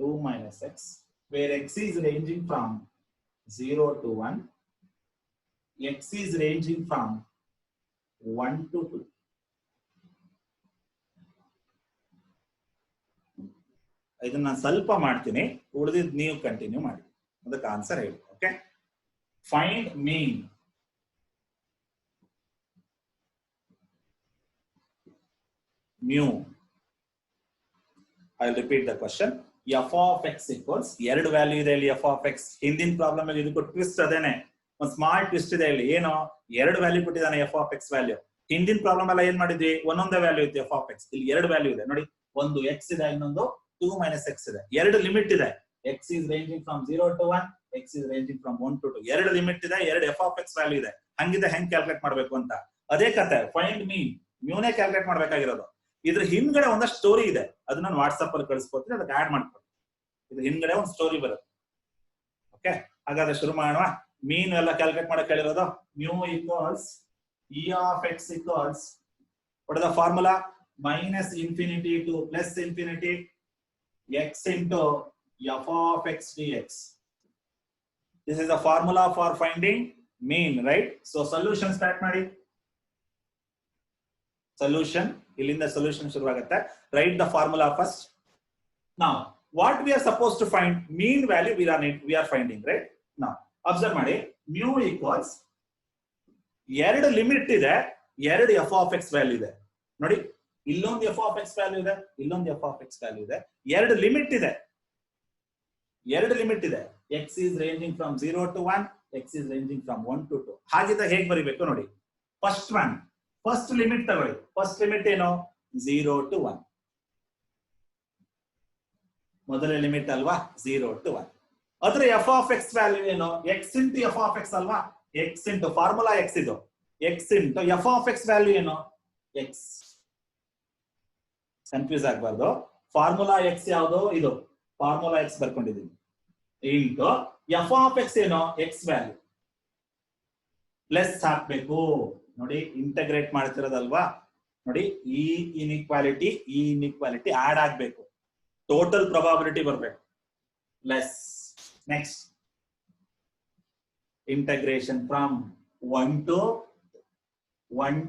2 minus x, where x is ranging from 0 to 1, x is ranging from 1 to 2. ಇದನ್ನ ನಾನು ಸ್ವಲ್ಪ ಮಾಡ್ತೀನಿ, ಉಳಿದಿದ್ದು ನೀವು ಕಂಟಿನ್ಯೂ ಮಾಡಿ. ಅದಕ್ಕೆ ಆನ್ಸರ್ ಹೇಳಿ. Okay, find mean. mu. I'll repeat the question. f(x) equals, ಎರಡು ವ್ಯಾಲ್ಯೂ ಇದೆ ಇಲ್ಲಿ f(x). ಹಿಂದಿನ ಪ್ರಾಬ್ಲಮ್ ಅಲ್ಲಿ ಇದಕ್ಕೆ ಟ್ವಿಸ್ಟ್ ಅದೇನೆ, ಒಂದು ಸ್ಮಾಲ್ ಟ್ವಿಸ್ಟ್ ಇದೆ ಇಲ್ಲಿ. ಏನು, ಎರಡು ವ್ಯಾಲ್ಯೂ ಕೊಟ್ಟಿದ್ದಾನೆ f(x) ವ್ಯಾಲ್ಯೂ. ಹಿಂದಿನ ಪ್ರಾಬ್ಲಮ್ ಎಲ್ಲ ಏನ್ ಮಾಡಿದ್ವಿ, ಒಂದೊಂದೇ ವ್ಯಾಲ್ಯೂ ಇತ್ತು f(x). ಇಲ್ಲಿ ಎರಡು ವ್ಯಾಲ್ಯೂ ಇದೆ ನೋಡಿ, ಒಂದು x ಇದೆ, ಇನ್ನೊಂದು 2 minus x ಇದೆ. ಎರಡು ಲಿಮಿಟ್ ಇದೆ, x is ranging from 0 to 1, x is ranging from 1 to 2. ಎರಡು ಲಿಮಿಟ್ ಇದೆ, ಎರಡು f(x) ವ್ಯಾಲ್ಯೂ ಇದೆ. ಹಂಗಿದೆ ಹೆಂಗ್ ಕ್ಯಾಲ್ಕುಲೇಟ್ ಮಾಡ್ಬೇಕು ಅಂತ ಅದೇ ಕತೆ. ಫೈಂಡ್ ಮೀನ್, ಮ್ಯೂನೇ ಕ್ಯಾಲ್ಕುಲೇಟ್ ಮಾಡ್ಬೇಕಾಗಿರೋದು. ಇದ್ರ ಹಿಂದ್ಗಡೆ ಒಂದಷ್ಟು ಸ್ಟೋರಿ ಇದೆ, ಅದನ್ನ ನಾನು ವಾಟ್ಸಪ್ ಅಲ್ಲಿ ಕಳಿಸ್ಕೊಡ್ತೀನಿ, ಅದಕ್ಕೆ ಆಡ್ ಮಾಡ್ಕೊಡ್ತೀನಿ. ಇದ್ರ ಹಿಂದ್ಗಡೆ ಒಂದು ಸ್ಟೋರಿ ಬರುತ್ತೆ. ಓಕೆ, ಹಾಗಾದ್ರೆ ಶುರು ಮಾಡೋಣ. ಮೀನ್ ಎಲ್ಲ ಕ್ಯಾಲ್ಕುಲೇಟ್ ಮಾಡಕ್ ಹೇಳಿರೋದು mu equals e of x equals what is the formula minus infinity to plus infinity x into f of x dx. This is the formula for finding mean, right? So solution start ಮಾಡಿ. Solution ಇಲ್ಲಿಂದ solution ಶುರುವಾಗುತ್ತೆ. Write the formula first. Now what we are supposed to find, mean value we are finding, right? Now observe ಮಾಡಿ, mu equals ಎರಡು limit ಇದೆ, ಎರಡು f of x value ಇದೆ ನೋಡಿ. ಇಲ್ಲೊಂದು f of x ವ್ಯಾಲ್ಯೂ ಇದೆ, ಇಲ್ಲೊಂದು f of x ವ್ಯಾಲ್ಯೂ ಇದೆ, ಎರಡು ಲಿಮಿಟ್ ಇದೆ, ಎರಡು ಲಿಮಿಟ್ ಇದೆ. x is ranging from 0 to 1, x is ranging from 1 to 2. ಹಾಗಿದ್ದಾಗ ಹೇಗೆ ಬರೀಬೇಕು ನೋಡಿ. ಫಸ್ಟ್ ಒನ್, ಫಸ್ಟ್ ಲಿಮಿಟ್ ತಗೊಳ್ಳಿ. ಫಸ್ಟ್ ಲಿಮಿಟ್ ಏನು? 0 to 1. ಮೊದಲ ಲಿಮಿಟ್ ಅಲ್ವಾ 0 to 1. ಅದರ f of x ವ್ಯಾಲ್ಯೂ ಏನು? x into f of x ಅಲ್ವಾ? x into ಫಾರ್ಮುಲಾ x ಇದು, x into f of x value ಏನು? x. ಕನ್ಫ್ಯೂಸ್ ಆಗಬಾರ್ದು. ಫಾರ್ಮುಲಾ x ಯಾವುದು? ಇದು ಫಾರ್ಮುಲಾ x ಬರ್ಕೊಂಡಿದ್ದೀನಿ. ಇಂಟು f of x ಏನು? x ವ್ಯಾಲ್ಯೂ ಪ್ಲಸ್ ಹಾಕ್ಬೇಕು ನೋಡಿ. ಇಂಟಗ್ರೇಟ್ ಮಾಡ್ತಿರೋದಲ್ವಾ ನೋಡಿ. ಈ ಇನ್ಇಕ್ವಾಲಿಟಿ ಆಡ್ ಆಗ್ಬೇಕು, ಟೋಟಲ್ ಪ್ರೊಬಾಬಿಲಿಟಿ ಬರ್ಬೇಕು, plus next integration from 1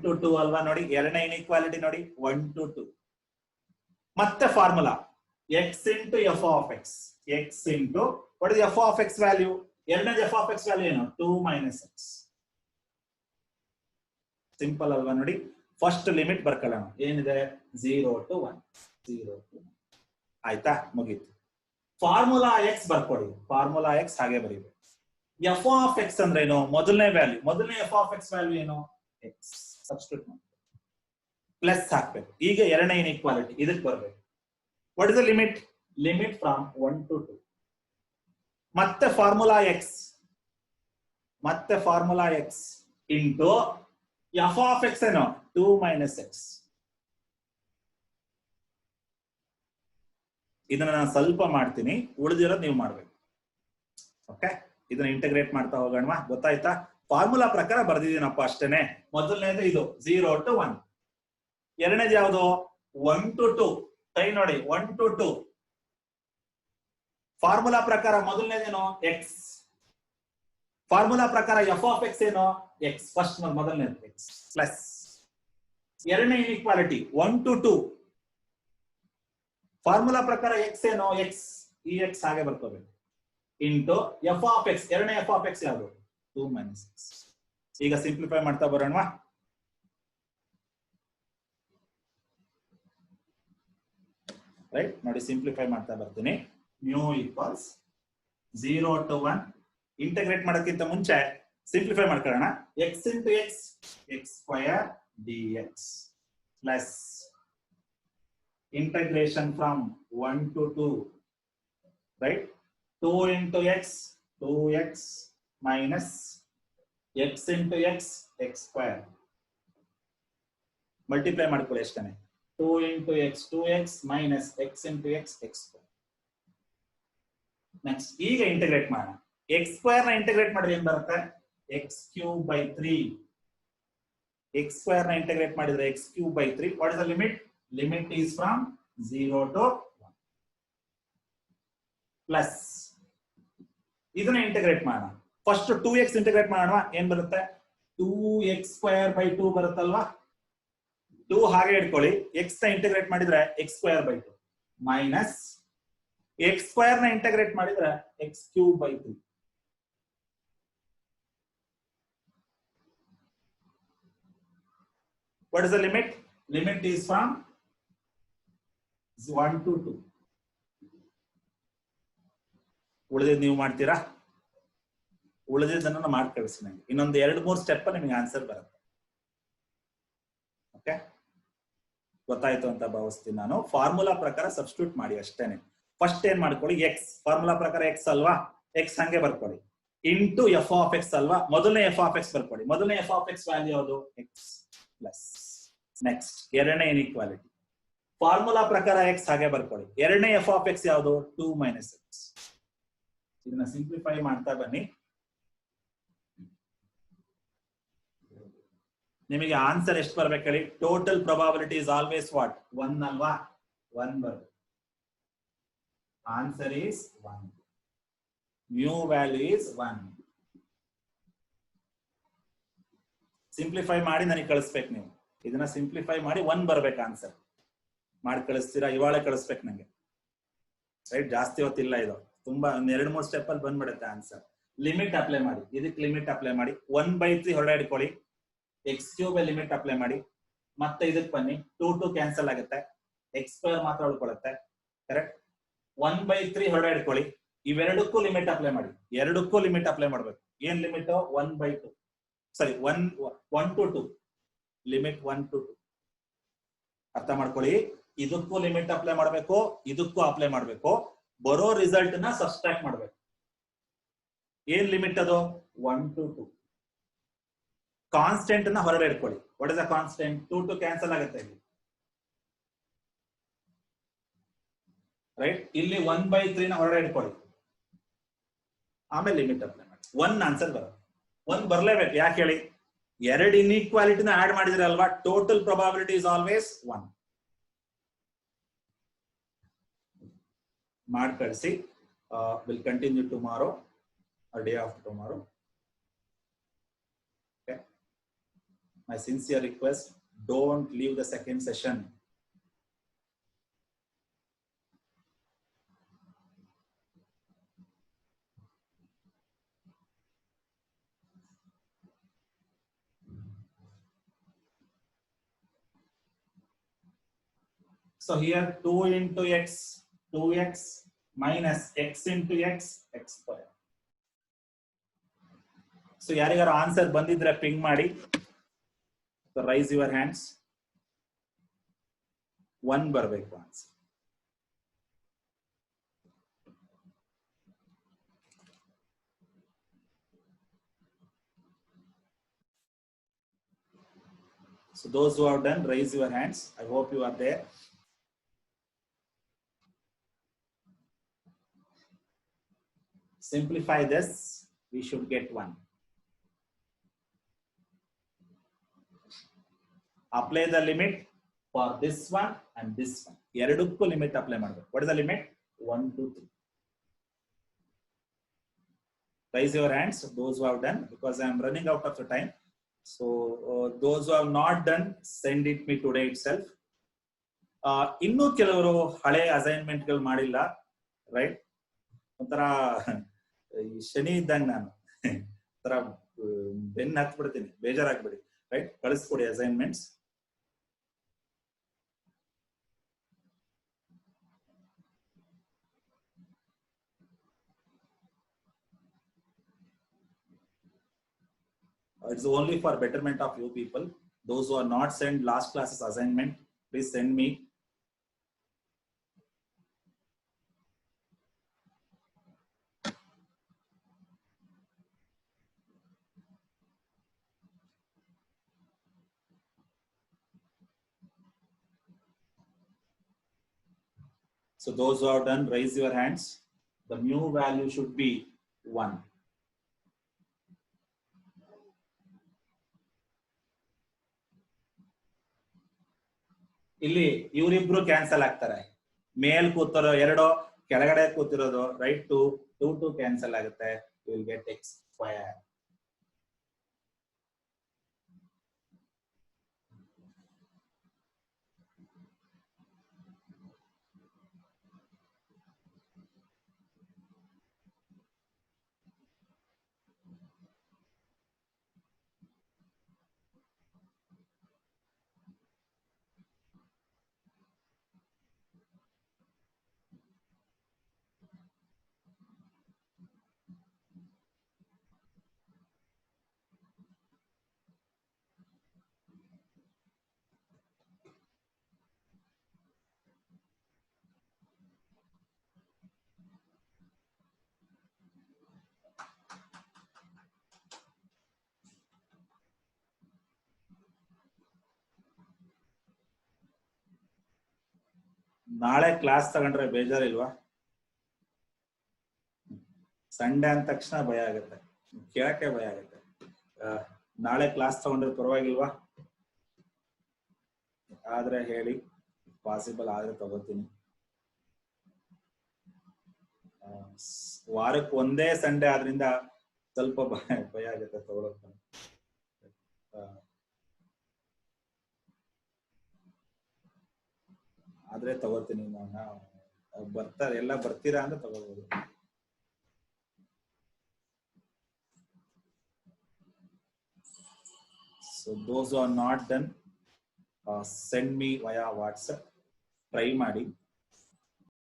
to 2 ಅಲ್ವಾ ನೋಡಿ. ಎರಡನೇ ಇನ್ಇಕ್ವಾಲಿಟಿ ನೋಡಿ 1 to 2. ಮತ್ತೆ formula x into f of x, x into what is f of x value? ಎರಡನೇ f of x value ಏನು? 2 minus x. ಸಿಂಪಲ್ ಅಲ್ವಾ ನೋಡಿ. ಫಸ್ಟ್ ಲಿಮಿಟ್ ಬರ್ಕೊಳ್ಳೋಣ. ಏನಿದೆ? 0 to 1, 0 to 1. ಆಯ್ತಾ? ಮುಗೀತು. ಫಾರ್ಮುಲಾ x ಬರ್ಕೊಡಿ. ಫಾರ್ಮುಲಾ x ಹಾಗೆ ಬರೀಬೇಕು. f of x ಅಂದ್ರೆ ಏನು? ಮೊದಲನೇ ವ್ಯಾಲ್ಯೂ, ಮೊದಲನೇ f of x ವ್ಯಾಲ್ಯೂ ಏನು? x. ಸಬ್ಸ್ಟಿಟ್ಯೂಟ್ ಮಾಡಿ ಪ್ಲಸ್ ಹಾಕ್ಬೇಕು. ಈಗ ಎರಡನೇ ಇನ್ಇಕ್ವಾಲಿಟಿ ಇದಕ್ಕೆ ಬರಬೇಕು. What is the limit? Limit from 1 to 2. ಮತ್ತೆ ಫಾರ್ಮುಲಾ x, ಮತ್ತೆ formula x into f of x ಏನು? 2 minus x. ಇದನ್ನ ನಾನು ಸ್ವಲ್ಪ ಮಾಡ್ತೀನಿ, ಉಳಿದಿರೋದು ನೀವು ಮಾಡ್ಬೇಕು. ಓಕೆ, ಇದನ್ನ ಇಂಟಗ್ರೇಟ್ ಮಾಡ್ತಾ ಹೋಗೋಣ. ಗೊತ್ತಾಯ್ತಾ? ಫಾರ್ಮುಲಾ ಪ್ರಕಾರ ಬರ್ದಿದ್ದೀನಪ್ಪ ಅಷ್ಟೇನೆ. ಮೊದಲನೇದು ಇದು 0 to 1. ಎರಡನೇದು ಯಾವುದು? 1 to 2. ಟೈ ನೋಡಿ 1 to 2. ಫಾರ್ಮುಲಾ ಪ್ರಕಾರ ಮೊದಲನೇದೇನು? x. ಫಾರ್ಮುಲಾ ಪ್ರಕಾರ f of x ಏನು? x. ಫಸ್ಟ್ ಮೊದಲನೇದು x ಪ್ಲಸ್ ಎರಡನೇ ಇನ್ಇಕ್ವಾಲಿಟಿ 1 to 2. ಫಾರ್ಮುಲಾ ಪ್ರಕಾರ x ಏನು? x. ಈ x ಹಾಗೆ ಬರ್ಕೋಬೇಕು. ಇಂಟು f of x, ಎರಡನೇ f of x ಯಾವುದು? 2 minus x. ಈಗ ಸಿಂಪ್ಲಿಫೈ ಮಾಡ್ತಾ ಬರೋಣ. ರೈಟ್ ನೋಡಿ, ಸಿಂಪ್ಲಿಫೈ ಮಾಡ್ತಾ ಬರ್ತೀನಿ. mu equals 0 to 1. ಇಂಟಗ್ರೇಟ್ ಮಾಡೋಕ್ಕಿಂತ ಮುಂಚೆ ಸಿಂಪ್ಲಿಫೈ ಮಾಡ್ಕೊಳ್ಳೋಣ. x into x, x square dx plus integration from 1 to 2, right? 2 into x, 2x minus x into x, x square. Multiply ಮಾಡ್ಕೊಳ್ಳಿ ಎಷ್ಟನೇ? 2 into x, 2x minus x into x, x square. Next ಈಗ integrate ಮಾಡೋಣ. x square ನ integrate ಮಾಡಿದ್ರೆ ಏನು ಬರುತ್ತೆ? x cube by 3. x square ನ integrate ಮಾಡಿದ್ರೆ x cube by 3. What is the limit? Limit is from 0 to 1. Plus ಇದನ್ನ integrate ಮಾಡೋಣ. ಫಸ್ಟ್ 2x ಇಂಟಿಗ್ರೇಟ್ ಮಾಡೋಣ. ಏನ್ ಬರುತ್ತೆ? 2x square by 2 ಬರುತ್ತಲ್ವಾ? 2 ಹಾಗೆ ಇಟ್ಕೊಳ್ಳಿ. x ನ ಇಂಟಿಗ್ರೇಟ್ ಮಾಡಿದ್ರೆ x square by 2 minus x square ನ ಇಂಟಿಗ್ರೇಟ್ ಮಾಡಿದ್ರೆ x cube by 3. What is the limit? Limit is from 1 to 2. ಉಳಿದಿದ್ದು ನೀವು ಮಾಡ್ತೀರಾ? ಉಳಿದಿದ್ದನ್ನು ಮಾಡಿ ಕಳಿಸಿ ನನಗೆ. ಇನ್ನೊಂದು 2-3 ಸ್ಟೆಪ್ ನಿಮಗೆ ಆನ್ಸರ್ ಬರುತ್ತೆ. ಓಕೆ, ಗೊತ್ತಾಯ್ತು ಅಂತ ಭಾವಿಸ್ತೀನಿ ನಾನು. ಫಾರ್ಮುಲಾ ಪ್ರಕಾರ ಸಬ್ಸ್ಟಿಟ್ಯೂಟ್ ಮಾಡಿ ಅಷ್ಟೇನೆ. ಫಸ್ಟ್ ಏನ್ ಮಾಡ್ಕೊಳ್ಳಿ? x ಫಾರ್ಮುಲಾ ಪ್ರಕಾರ x ಅಲ್ವಾ? x ಹಂಗೆ ಬರ್ಕೊಳ್ಳಿ. ಇಂಟು f of x ಅಲ್ವಾ? ಮೊದಲನೇ f of x ಬರ್ಕೊಳ್ಳಿ. ಮೊದಲನೇ f of x ವ್ಯಾಲ್ಯೂ ಯಾವುದು? x ಪ್ಲಸ್ ನೆಕ್ಸ್ಟ್ ಎರಡನೇ ಇನ್ಇಕ್ವಾಲಿಟಿ ಫಾರ್ಮುಲಾ ಪ್ರಕಾರ x ಹಾಗೆ ಬರ್ಕೊಳ್ಳಿ. ಎರಡನೇ f of x ಯಾವುದು? 2 minus x. ಇದನ್ನ ಸಿಂಪ್ಲಿಫೈ ಮಾಡ್ತಾ ಬನ್ನಿ. ನಿಮಗೆ ಆನ್ಸರ್ ಎಷ್ಟು ಬರ್ಬೇಕು ಹೇಳಿ? Total probability is always what? 1 ಅಲ್ವಾ? 1 ಬರ್ಬೇಕು. Answer is 1. Mu value is 1. Simplify ಮಾಡಿ ನನಗೆ ಕಳಿಸ್ಬೇಕು ನೀವು. ಇದನ್ನ ಸಿಂಪ್ಲಿಫೈ ಮಾಡಿ 1 ಬರ್ಬೇಕು ಆನ್ಸರ್. ಮಾಡಿ ಕಳಿಸ್ತೀರಾ? ಇವಾಳ ಕಳಿಸ್ಬೇಕು ನಂಗೆ, ರೈಟ್? ಜಾಸ್ತಿ ಹೊತ್ತಿಲ್ಲ, ಇದು ತುಂಬಾ 2-3 ಸ್ಟೆಪ್ ಅಲ್ಲಿ ಬಂದ್ಬಿಡುತ್ತೆ ಆನ್ಸರ್. ಲಿಮಿಟ್ ಅಪ್ಲೈ ಮಾಡಿ, ಇದಕ್ಕೆ ಲಿಮಿಟ್ ಅಪ್ಲೈ ಮಾಡಿ. 1/3 ಹೊರಡೆ ಇಟ್ಕೊಳ್ಳಿ. x³ ಲಿಮಿಟ್ ಅಪ್ಲೈ ಮಾಡಿ. ಮತ್ತೆ ಇದಕ್ಕೆ ಬನ್ನಿ, 2 ಕ್ಯಾನ್ಸಲ್ ಆಗುತ್ತೆ, x² ಮಾತ್ರ ಉಳ್ಕೊಳ್ಳುತ್ತೆ. ಕರೆಕ್ಟ್? 1/3 ಹೊರಡೆ ಇಟ್ಕೊಳ್ಳಿ. ಇವೆರಡಕ್ಕೂ ಲಿಮಿಟ್ ಅಪ್ಲೈ ಮಾಡಿ. ಎರಡಕ್ಕೂ ಲಿಮಿಟ್ ಅಪ್ಲೈ ಮಾಡ್ಬೇಕು. ಏನ್ limit? 1/2, sorry 1 to 2, limit 1 to 2. ಅರ್ಥ ಮಾಡ್ಕೊಳ್ಳಿ. ಇದಕ್ಕೂ ಲಿಮಿಟ್ ಅಪ್ಲೈ ಮಾಡಬೇಕು, ಇದಕ್ಕೂ ಅಪ್ಲೈ ಮಾಡಬೇಕು. ಬರೋ ರಿಸಲ್ಟ್ ನ ಸಬ್ಸ್ಟ್ರಾಕ್ಟ್ ಮಾಡಬೇಕು. ಏನ್ ಲಿಮಿಟ್ ಅದು? 1 to 2. ಕಾನ್ಸ್ಟೆಂಟ್ ನ ಹೊರಡೆ ಇಟ್ಕೊಳ್ಳಿ. What is the constant? 2 cancel ಆಗುತ್ತೆ ಇಲ್ಲಿ, ರೈಟ್? ಇಲ್ಲಿ 1/3 ನ ಹೊರಡೆ ಇಟ್ಕೊಳ್ಳಿ, ಆಮೇಲೆ ಲಿಮಿಟ್ ಅಪ್ಲೈ ಮಾಡಿ. 1 ಆನ್ಸರ್ ಬರುತ್ತೆ. 1 ಬರ್ಲೇಬೇಕು. ಯಾಕೆ ಹೇಳಿ? ಎರಡು ಇನ್ಇಕ್ವಾಲಿಟಿನ ಆಡ್ ಮಾಡಿದ್ರೆ ಅಲ್ವಾ? Total probability is always 1. ಮಾಡಿ ಕಳಿಸಿ. Will continue tomorrow or day after tomorrow. Okay, my sincere request, don't leave the second session. So here 2 into x, 2x minus x into x, x square. So ಯಾರಿಗಾರು answer ಬಂದಿದ್ರೆ ping ಮಾಡಿ. So raise your hands. 1 ಬರಬೇಕು answer. So those who have done, raise your hands. I hope you are there. Simplify this, we should get 1. Apply the limit for this one and this one. ಎರಡಕ್ಕೂ limit apply ಮಾಡಬೇಕು. What is the limit? 1 to 3. Raise your hands, those who have done, because I am running out of the time. So those who have not done, send it me today itself. ಇನ್ನೂ ಕೆಲವರು ಹಳೆ assignment ಗಳು ಮಾಡಿಲ್ಲ, right? ಒಂಥರ ಶನಿ ಇದ್ದಂಗ ನಾನು ಒಂಥರ ಬೆನ್ನ ಹತ್ಬಿಡ್ತೀನಿ, ಬೇಜಾರಾಗ್ಬಿಡಿ, ರೈಟ್? ಕಳಿಸ್ಕೊಡಿ assignments. It's only for betterment of you people. Those who are not sent last class's assignment, please send me. So those who have done, raise your hands. The mu value should be 1. ಇಲ್ಲಿ ಇವರಿಬ್ರು cancel ಆಗ್ತಾರೆ. ಮೇಲ್ ಕೂತಿರೋ 2, ಕೆಳಗಡೆ ಕೂತಿರೋದು, right? 2 cancel ಆಗುತ್ತೆ. You will get x square. ನಾಳೆ class ತಗೊಂಡ್ರೆ ಬೇಜಾರಿಲ್ವಾ? Sunday ಅಂದ ತಕ್ಷಣ ಭಯ ಆಗುತ್ತೆ, ಕೇಳಕ್ಕೆ ಭಯ ಆಗುತ್ತೆ. ನಾಳೆ ಕ್ಲಾಸ್ ತಗೊಂಡ್ರೆ ಪರವಾಗಿಲ್ವಾ? ಆದ್ರೆ ಹೇಳಿ, ಪಾಸಿಬಲ್ ಆದ್ರೆ ತಗೋತೀನಿ. ವಾರಕ್ಕೆ ಒಂದೇ ಸಂಡೇ ಆದ್ರಿಂದ ಸ್ವಲ್ಪ ಭಯ ಆಗುತ್ತೆ ತಗೊಳಕ್ಕೆ. ಆದ್ರೆ ತಗೋತೀನಿ. ಬರ್ತಾರೆ, ಎಲ್ಲ ಬರ್ತೀರಾ ಅಂದ್ರೆ ತಗೋಬಹುದು. So those who are not done, send me via WhatsApp. Try ಮಾಡಿ.